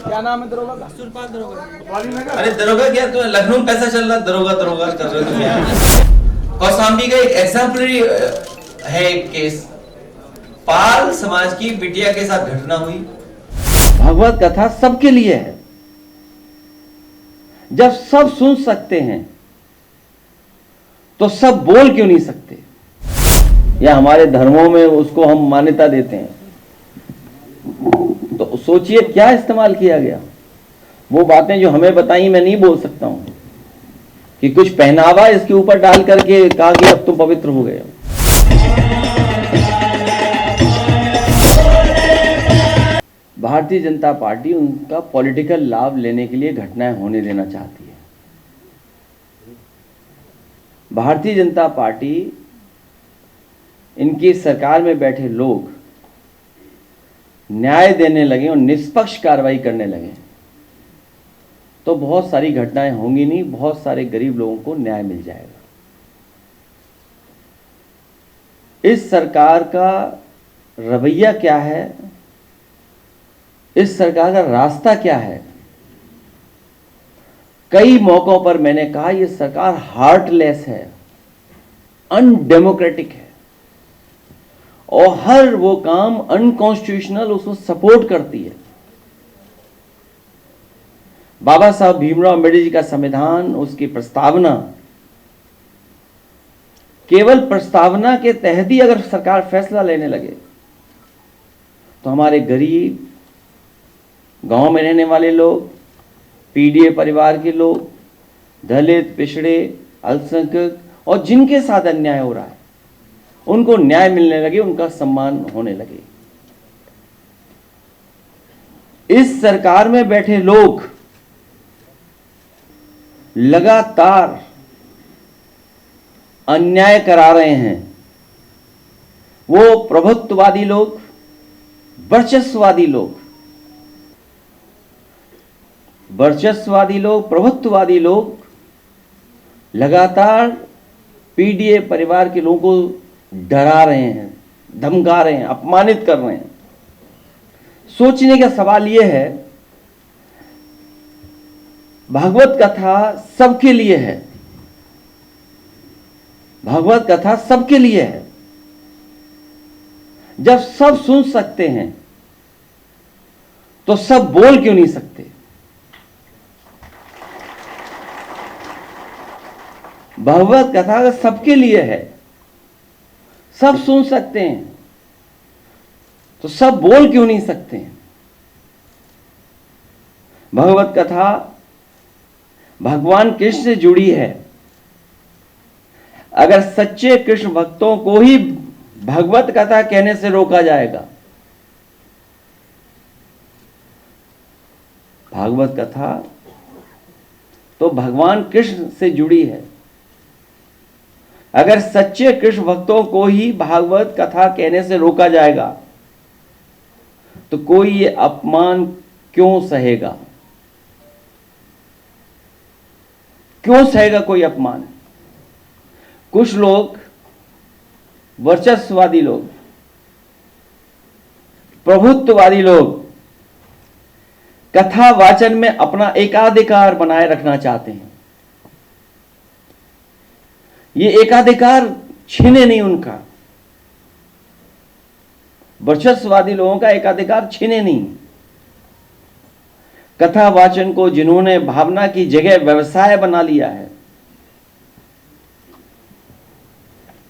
क्या नाम है दरोगा का? सुरपाल दरोगा। अरे दरोगा क्या, तो लखनऊ पैसा चल रहा, दरोगा दरोगा कर रहे हो क्या? कौशाम्बी का एक एग्जाम्पलरी है एक केस, पाल समाज की बिटिया के साथ घटना हुई। भगवत कथा सबके लिए है। जब सब सुन सकते हैं तो सब बोल क्यों नहीं सकते? या हमारे धर्मों में उसको हम मान्यता देते हैं, तो सोचिए क्या इस्तेमाल किया गया। वो बातें जो हमें बताई मैं नहीं बोल सकता हूं कि कुछ पहनावा इसके ऊपर डाल करके कहा कि अब तुम पवित्र हो गए। भारतीय जनता पार्टी उनका पॉलिटिकल लाभ लेने के लिए घटनाएं होने देना चाहती है। भारतीय जनता पार्टी, इनकी सरकार में बैठे लोग न्याय देने लगे और निष्पक्ष कार्रवाई करने लगे तो बहुत सारी घटनाएं होंगी नहीं, बहुत सारे गरीब लोगों को न्याय मिल जाएगा। इस सरकार का रवैया क्या है, इस सरकार का रास्ता क्या है? कई मौकों पर मैंने कहा यह सरकार हार्टलेस है, अनडेमोक्रेटिक है और हर वो काम अनकॉन्स्टिट्यूशनल उसको सपोर्ट करती है। बाबा साहब भीमराव अम्बेडकर जी का संविधान, उसकी प्रस्तावना, केवल प्रस्तावना के तहत ही अगर सरकार फैसला लेने लगे तो हमारे गरीब, गांव में रहने वाले लोग, पीडीए परिवार के लोग, दलित, पिछड़े, अल्पसंख्यक और जिनके साथ अन्याय हो रहा है उनको न्याय मिलने लगे, उनका सम्मान होने लगे। इस सरकार में बैठे लोग लगातार अन्याय करा रहे हैं। वो प्रभुत्ववादी लोग, वर्चस्ववादी लोग, प्रभुत्ववादी लोग लगातार पीडीए परिवार के लोगों को डरा रहे हैं, धमका रहे हैं, अपमानित कर रहे हैं। सोचने का सवाल यह है, भागवत कथा सबके लिए है, भागवत कथा सबके लिए है। जब सब सुन सकते हैं तो सब बोल क्यों नहीं सकते? भागवत कथा सबके लिए है, सब सुन सकते हैं तो सब बोल क्यों नहीं सकते हैं? भगवत कथा भगवान कृष्ण से जुड़ी है। अगर सच्चे कृष्ण भक्तों को ही भगवत कथा कहने से रोका जाएगा, भागवत कथा तो भगवान कृष्ण से जुड़ी है। अगर सच्चे कृष्ण भक्तों को ही भागवत कथा कहने से रोका जाएगा तो कोई ये अपमान क्यों सहेगा? क्यों सहेगा कोई अपमान? कुछ लोग, वर्चस्ववादी लोग, प्रभुत्ववादी लोग कथा वाचन में अपना एकाधिकार बनाए रखना चाहते हैं। ये एकाधिकार छीने नहीं उनका, वर्चस्ववादी लोगों का एकाधिकार छीने नहीं। कथा वाचन को जिन्होंने भावना की जगह व्यवसाय बना लिया है,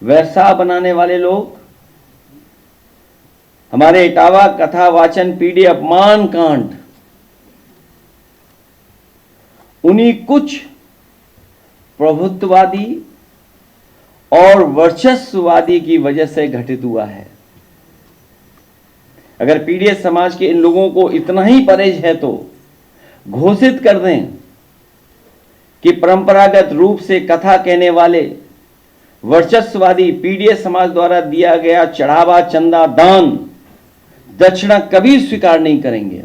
व्यवसाय बनाने वाले लोग, हमारे इटावा कथा वाचन पीडी अपमान कांड उन्हीं कुछ प्रभुत्ववादी और वर्चस्ववादी की वजह से घटित हुआ है। अगर पीडीए समाज के इन लोगों को इतना ही परहेज है तो घोषित कर दें कि परंपरागत रूप से कथा कहने वाले वर्चस्ववादी पीडीए समाज द्वारा दिया गया चढ़ावा, चंदा, दान, दक्षिणा कभी स्वीकार नहीं करेंगे।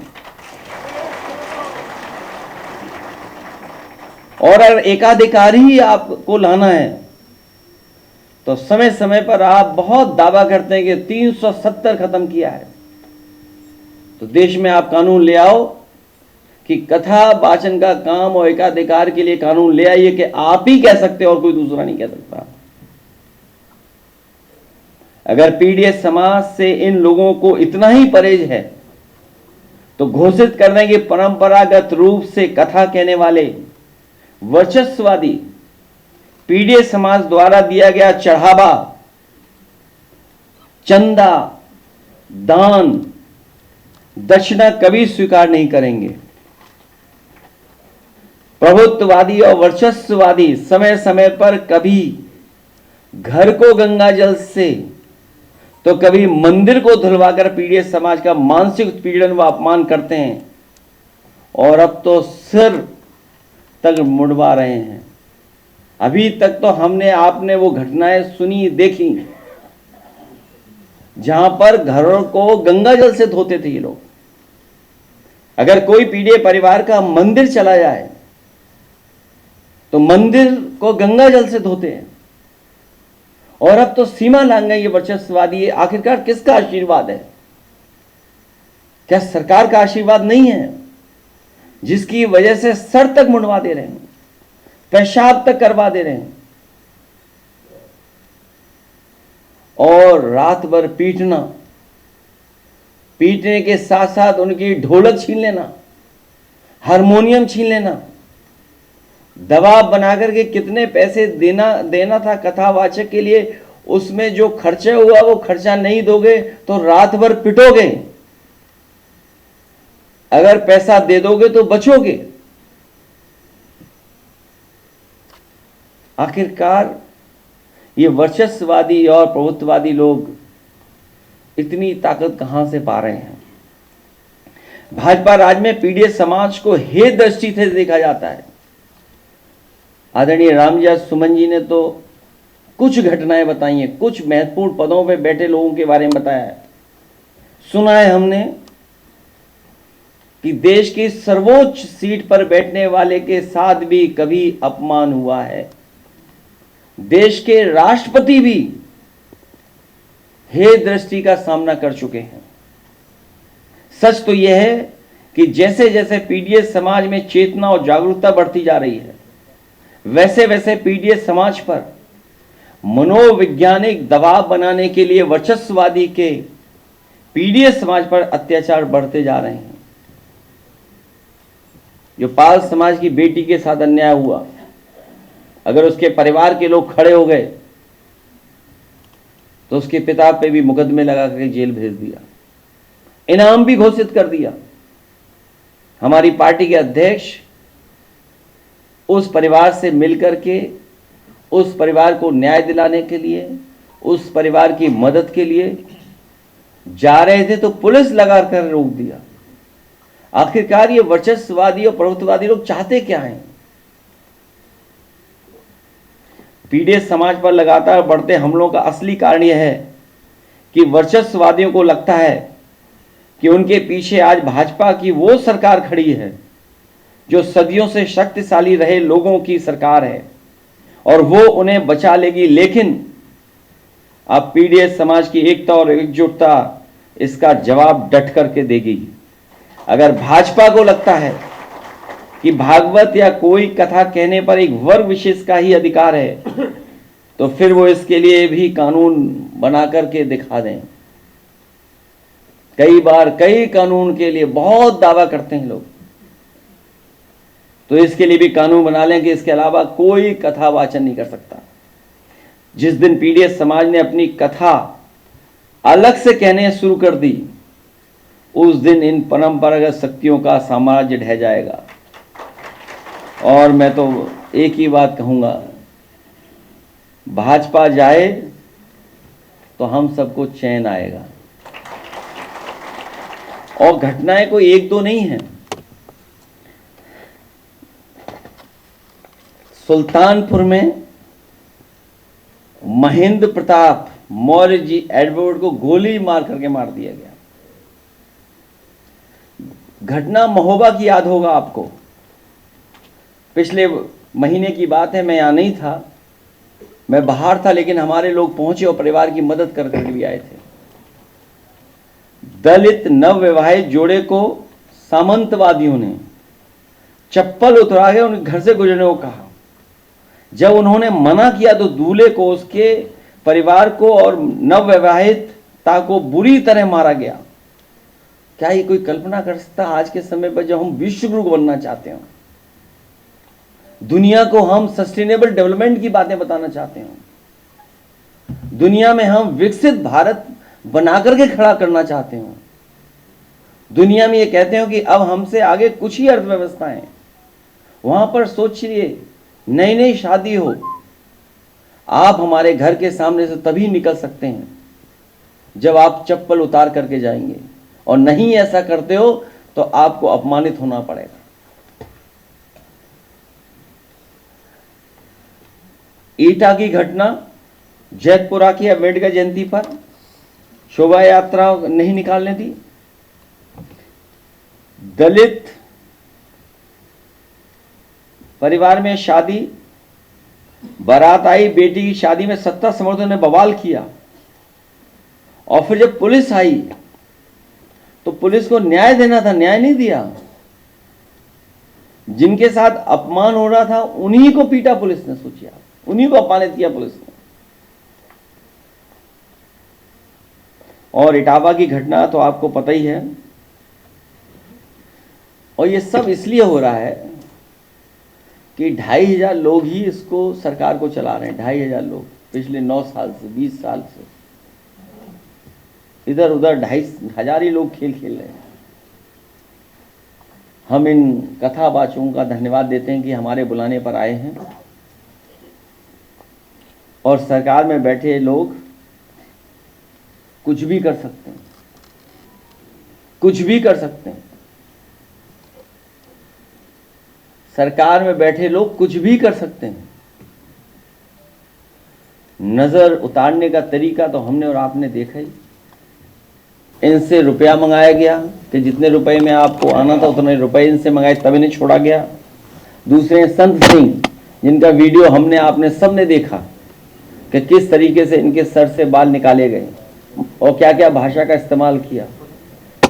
और अगर एकाधिकार ही आपको लाना है तो समय समय पर आप बहुत दावा करते हैं कि 370 खत्म किया है, तो देश में आप कानून ले आओ कि कथा वाचन का काम और एकाधिकार के लिए कानून ले आइए कि आप ही कह सकते हो और कोई दूसरा नहीं कह सकता। अगर पीडीएस समाज से इन लोगों को इतना ही परहेज है तो घोषित कर दें कि परंपरागत रूप से कथा कहने वाले वर्चस्ववादी पीडीएस समाज द्वारा दिया गया चढ़ावा, चंदा, दान, दक्षिणा कभी स्वीकार नहीं करेंगे। प्रभुत्ववादी और वर्चस्ववादी समय समय पर कभी घर को गंगा जल से तो कभी मंदिर को धुलवाकर पीडीएस समाज का मानसिक उत्पीड़न व अपमान करते हैं और अब तो सिर तक मुड़वा रहे हैं। अभी तक तो हमने आपने वो घटनाएं सुनी देखी जहां पर घरों को गंगा जल से धोते थे ये लोग। अगर कोई पीडीए परिवार का मंदिर चला जाए तो मंदिर को गंगा जल से धोते हैं और अब तो सीमा लांघ गई ये वर्चस्ववादी। आखिरकार किसका आशीर्वाद है? क्या सरकार का आशीर्वाद नहीं है जिसकी वजह से सर तक मुंडवा दे रहे हैं, पेशाब तक करवा दे रहे हैं और रात भर पीटने के साथ साथ उनकी ढोलक छीन लेना, हारमोनियम छीन लेना, दबाव बनाकर के कितने पैसे देना था कथावाचक के लिए, उसमें जो खर्चा हुआ वो खर्चा नहीं दोगे तो रात भर पिटोगे, अगर पैसा दे दोगे तो बचोगे। आखिरकार ये वर्चस्ववादी और प्रभुत्ववादी लोग इतनी ताकत कहां से पा रहे हैं? भाजपा राज में पीडीएस समाज को हे दृष्टि से देखा जाता है। आदरणीय रामजस सुमन जी ने तो कुछ घटनाएं बताई हैं, कुछ महत्वपूर्ण पदों पे बैठे लोगों के बारे में बताया है। सुना है हमने कि देश की सर्वोच्च सीट पर बैठने वाले के साथ भी कभी अपमान हुआ है। देश के राष्ट्रपति भी हे दृष्टि का सामना कर चुके हैं। सच तो यह है कि जैसे जैसे पीडीएस समाज में चेतना और जागरूकता बढ़ती जा रही है वैसे वैसे पीडीएस समाज पर मनोवैज्ञानिक दबाव बनाने के लिए वर्चस्ववादी के पीडीएस समाज पर अत्याचार बढ़ते जा रहे हैं। जो पाल समाज की बेटी के साथ अन्याय हुआ, अगर उसके परिवार के लोग खड़े हो गए तो उसके पिता पे भी मुकदमे लगा करके जेल भेज दिया, इनाम भी घोषित कर दिया। हमारी पार्टी के अध्यक्ष उस परिवार से मिलकर के उस परिवार को न्याय दिलाने के लिए, उस परिवार की मदद के लिए जा रहे थे तो पुलिस लगाकर रोक दिया। आखिरकार ये वर्चस्ववादी और प्रभुत्ववादी लोग चाहते क्या हैं? पीडीएस समाज पर लगातार बढ़ते हमलों का असली कारण यह है कि वर्चस्ववादियों को लगता है कि उनके पीछे आज भाजपा की वो सरकार खड़ी है जो सदियों से शक्तिशाली रहे लोगों की सरकार है और वो उन्हें बचा लेगी। लेकिन अब पीडीएस समाज की एकता और एकजुटता इसका जवाब डट करके देगी। अगर भाजपा को लगता है कि भागवत या कोई कथा कहने पर एक वर्ग विशेष का ही अधिकार है तो फिर वो इसके लिए भी कानून बना करके दिखा दें। कई बार कई कानून के लिए बहुत दावा करते हैं लोग, तो इसके लिए भी कानून बना लें कि इसके अलावा कोई कथा वाचन नहीं कर सकता। जिस दिन पीडीएस समाज ने अपनी कथा अलग से कहने शुरू कर दी उस दिन इन परंपरागत शक्तियों का साम्राज्य ढह जाएगा। और मैं तो एक ही बात कहूंगा, भाजपा जाए तो हम सबको चैन आएगा। और घटनाएं कोई एक दो नहीं है। सुल्तानपुर में महेंद्र प्रताप मौर्य जी एडवर्ड को गोली मार करके मार दिया गया। घटना महोबा की याद होगा आपको। पिछले महीने की बात है, मैं यहां नहीं था, मैं बाहर था, लेकिन हमारे लोग पहुंचे और परिवार की मदद कर करके भी आए थे। दलित नवविवाहित जोड़े को सामंतवादियों ने चप्पल उतरा के उनके घर से गुजरने को कहा। जब उन्होंने मना किया तो दूल्हे को, उसके परिवार को और नवविवाहिता को बुरी तरह मारा गया। क्या ये कोई कल्पना कर सकता आज के समय पर, जब हम विश्व गुरु बनना चाहते हो, दुनिया को हम सस्टेनेबल डेवलपमेंट की बातें बताना चाहते हो, दुनिया में हम विकसित भारत बना करके खड़ा करना चाहते हो, दुनिया में ये कहते हो कि अब हमसे आगे कुछ ही अर्थव्यवस्थाएं, वहां पर सोचिए नई नई शादी हो, आप हमारे घर के सामने से तभी निकल सकते हैं जब आप चप्पल उतार करके जाएंगे, और नहीं ऐसा करते हो तो आपको अपमानित होना पड़ेगा। ईटा की घटना, जैतपुरा की अम्बेडकर जयंती पर शोभा यात्रा नहीं निकालने दी, दलित परिवार में शादी, बारात आई, बेटी की शादी में सत्ता समर्थकों ने बवाल किया, और फिर जब पुलिस आई तो पुलिस को न्याय देना था, न्याय नहीं दिया। जिनके साथ अपमान हो रहा था उन्हीं को पीटा पुलिस ने, सोचिए आप, उन्हीं को अपमानित किया पुलिस ने। और इटावा की घटना तो आपको पता ही है, और ये सब इसलिए हो रहा है कि 2500 लोग ही इसको सरकार को चला रहे हैं। 2500 लोग पिछले 9 साल से, 20 साल से इधर उधर 2500 ही लोग खेल खेल रहे हैं। हम इन कथावाचकों का धन्यवाद देते हैं कि हमारे बुलाने पर आए हैं, और सरकार में बैठे लोग कुछ भी कर सकते हैं, कुछ भी कर सकते हैं। सरकार में बैठे लोग कुछ भी कर सकते हैं। नजर उतारने का तरीका तो हमने और आपने देखा ही। इनसे रुपया मंगाया गया कि जितने रुपए में आपको आना था उतने रुपए इनसे मंगाए, तब इन्हें छोड़ा गया। दूसरे संत सिंह, जिनका वीडियो हमने आपने सबने देखा कि किस तरीके से इनके सर से बाल निकाले गए और क्या क्या भाषा का इस्तेमाल किया,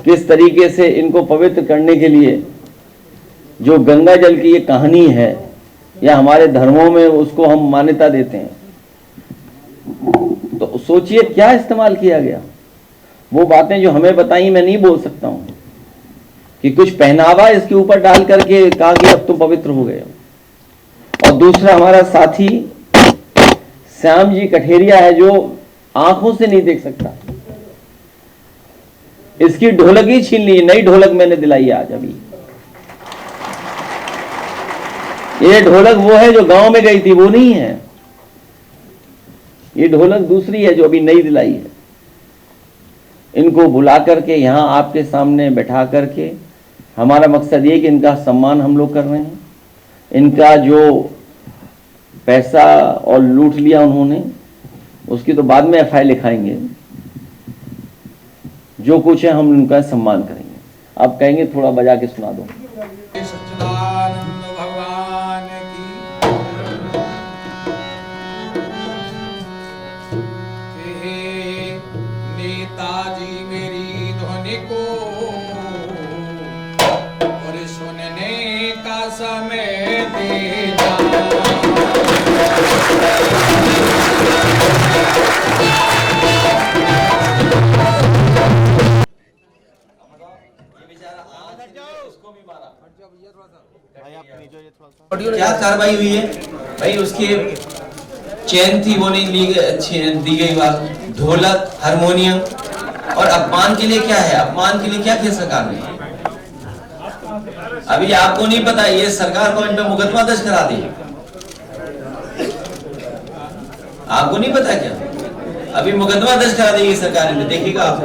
किस तरीके से इनको पवित्र करने के लिए जो गंगा जल की ये कहानी है, या हमारे धर्मों में उसको हम मान्यता देते हैं, तो सोचिए क्या इस्तेमाल किया गया। वो बातें जो हमें बताई मैं नहीं बोल सकता हूं कि कुछ पहनावा इसके ऊपर डाल करके कहा कि अब तुम पवित्र हो गए। और दूसरा हमारा साथी श्याम जी कठेरिया है, जो आंखों से नहीं देख सकता, इसकी ढोलक ही छीन ली। नई ढोलक मैंने दिलाई आज अभी। ये ढोलक वो है जो गांव में गई थी, वो नहीं है। ये ढोलक दूसरी है जो अभी नई दिलाई है। इनको बुला करके यहां आपके सामने बैठा करके हमारा मकसद ये कि इनका सम्मान हम लोग कर रहे हैं। इनका जो पैसा और लूट लिया उन्होंने, उसकी तो बाद में एफआईआर लिखाएंगे। जो कुछ है हम उनका सम्मान करेंगे। आप कहेंगे थोड़ा बजा के सुना दो। नेताजी मेरी ध्वनि को और सुनने का समय देना। क्या कार्रवाई हुई है भाई? उसकी चैन थी वो नहीं दी गई, बात ढोलक हारमोनियम, और अपमान के लिए क्या है? अपमान के लिए क्या किया सरकार ने? अभी आपको नहीं पता, ये सरकार को इन पे मुकदमा दर्ज करा दी। आपको नहीं पता क्या? अभी मुकदमा दर्ज करा देगी सरकार ने, देखिएगा आप।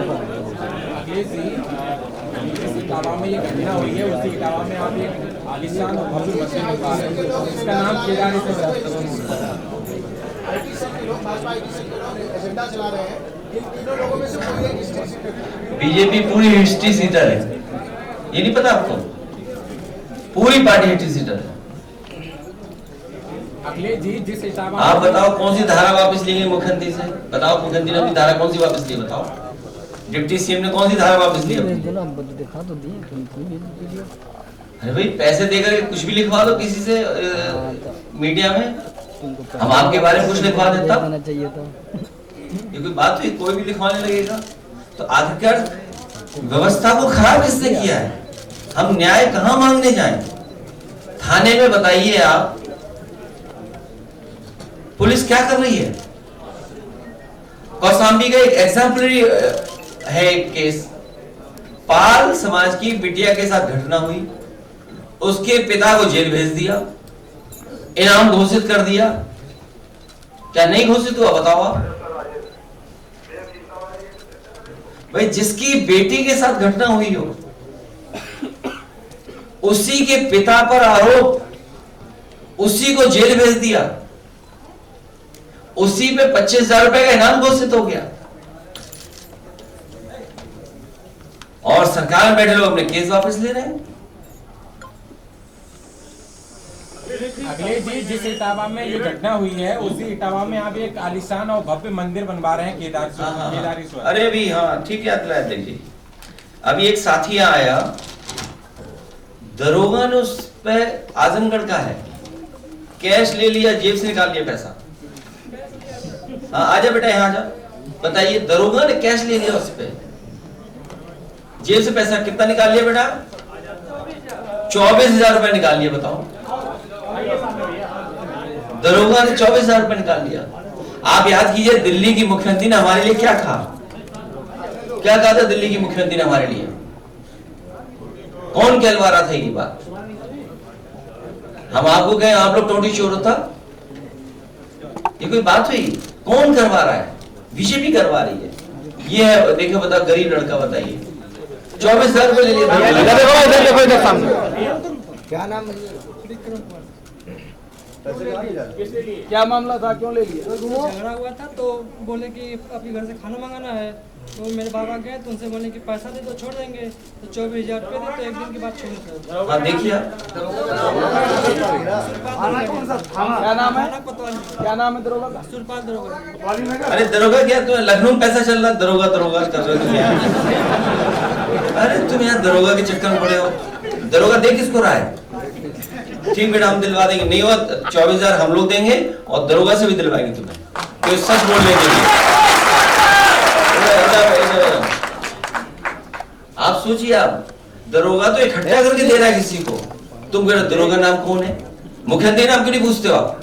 इटावा में ये घटना हुई है, उसी इटावा में आप एक आलिशान और भव्य मस्जिद बता रहे हैं, इसका नाम केदारी से बीजेपी पूरी हिस्ट्री सीटर है, ये नहीं पता आपको? पूरी पार्टी हिस्ट्री सीटर है। अखिलेश जी जिस इटावा, आप बताओ कौन सी धारा वापस ली गई मुख्यमंत्री से? बताओ मुख्यमंत्री ने अपनी धारा कौन सी वापस ली? बताओ डिप्टी सीएम ने कौन सी धारा वापस ली? अरे भाई पैसे देकर कुछ भी लिखवा दो किसी से मीडिया में, हम आपके बारे में कुछ लिखवा देता चाहिए था। ये कोई बात हुई? कोई भी लिखवाने लगेगा तो आखिरकार व्यवस्था को खराब किसने किया है? हम न्याय कहां मांगने जाएं? थाने में बताइए आप, पुलिस क्या कर रही है? कौशाम्बी का एक एग्जाम्पलरी है एक केस, पाल समाज की बिटिया के साथ घटना हुई, उसके पिता को जेल भेज दिया, इनाम घोषित कर दिया। क्या नहीं घोषित हुआ बताओ आप? भाई जिसकी बेटी के साथ घटना हुई हो उसी के पिता पर आरोप, उसी को जेल भेज दिया, उसी पे 25,000 रुपए का इनाम घोषित हो गया, और सरकार में बैठे लोग अपने केस वापस ले रहे हैं। अखिलेश जी, जिस इटावा में ये घटना हुई है उसी इटावा में आप एक आलीशान और भव्य मंदिर बनवा रहे हैं केदारेश्वर। अरे भी हाँ ठीक है, देखिए अभी एक साथी आया, दरोगा ने उस पे आजमगढ़ का है, कैश ले लिया, जेब से निकाल लिया पैसा। हाँ आजा बेटा यहाँ आजा, बताइए दरोगा ने कैश ले लिया उस पे, जेब से पैसा कितना निकाल लिया बेटा? 24,000 रुपए निकाल लिया। बताओ दरोगा ने 24,000 रुपए निकाल लिया। आप याद कीजिए दिल्ली की मुख्यमंत्री ने हमारे लिए क्या कहा था दिल्ली की मुख्यमंत्री ने हमारे लिए? कौन कहलवा रहा था ये बात? हम आपको कहें आप लोग टोटी चोर होता? ये कोई बात हुई? कौन करवा रहा है? बीजेपी करवा रही है। ये है देखो, बताओ गरीब लड़का, बताइए 24,000 रुपए ले लिया। क्या नाम है? क्या मामला था, क्यों ले लिया? झगड़ा हुआ था तो बोले कि आपके घर से खाना मंगाना है, तो मेरे बाबा गए तो उनसे बोले कि पैसा दे तो छोड़ देंगे, तो 24,000 रुपये दे तो एक दिन के बाद छोड़ दो। हाँ देखिए क्या नाम है? क्या नाम है दरोगा का? सुरपाल दरोगा। अरे दरोगा क्या, तुम लखनऊ में पैसा चल रहा, दरोगा कर रहे हो तुम यहाँ? अरे तुम यहाँ दरोगा के चक्कर में पड़े हो। दरोगा दे किसको रहा है? ठीक बेटा हम दिलवा देंगे, नहीं हुआ 24,000 हम लोग देंगे और दरोगा से भी दिलवाएंगे तुम्हें, तो सच बोल लेंगे। आप सोचिए, आप दरोगा तो इकट्ठा करके दे रहा है किसी को, तुम कह रहे दरोगा नाम कौन है? मुख्यमंत्री नाम क्यों नहीं पूछते हो आप?